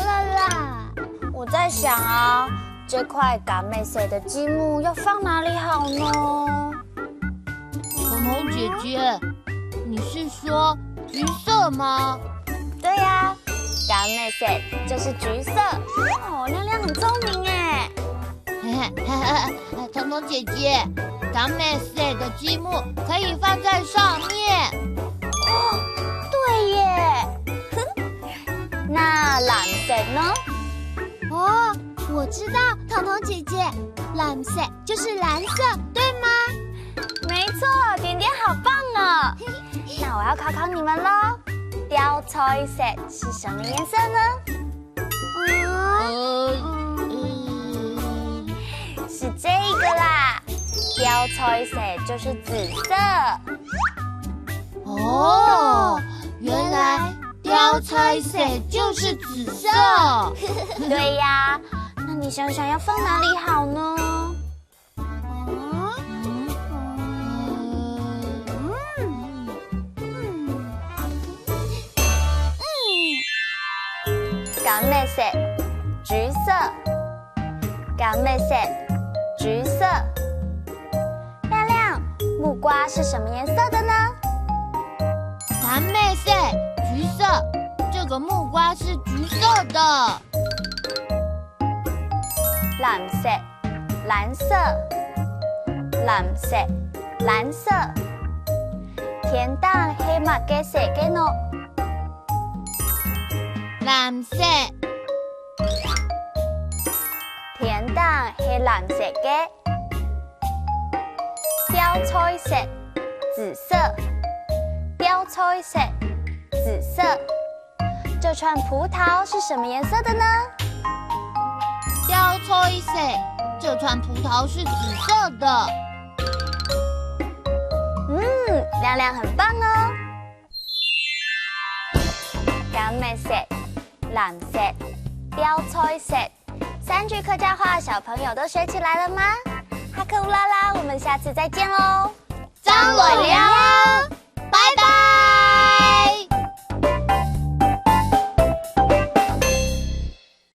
了啦！我在想啊，这块嘎妹色的积木要放哪里好呢？彤彤姐姐，你是说橘色吗？对呀，嘎妹色就是橘色。哦，亮亮很聪明哎。彤彤姐姐，嘎妹色的积木可以放在上面。哦，对耶。那蓝色呢？哦，我知道，彤彤姐姐，蓝色就是蓝色，对吗？没错，点点好棒哦。那我要考考你们喽，雕彩色是什么颜色呢？是这个啦，雕彩色就是紫色。哦，原来雕彩色就是紫色。对呀，那你想想要放哪里好呢？嘎妹色，橘色。嘎妹色，橘色。亮亮，木瓜是什么颜色的呢？嘎妹色，橘色。这个木瓜是橘色的。蓝色，蓝色。蓝色，蓝色。天当黑马嘅色嘅呢？蓝色。天当黑蓝色嘅。雕彩色，紫色。雕彩色，紫色。这串葡萄是什么颜色的呢？雕彩色，这串葡萄是紫色的。亮亮很棒哦。嘎妹色、蓝色、雕彩色，3句客家话，小朋友都学起来了吗？哈克乌拉拉，我们下次再见喽！张罗了。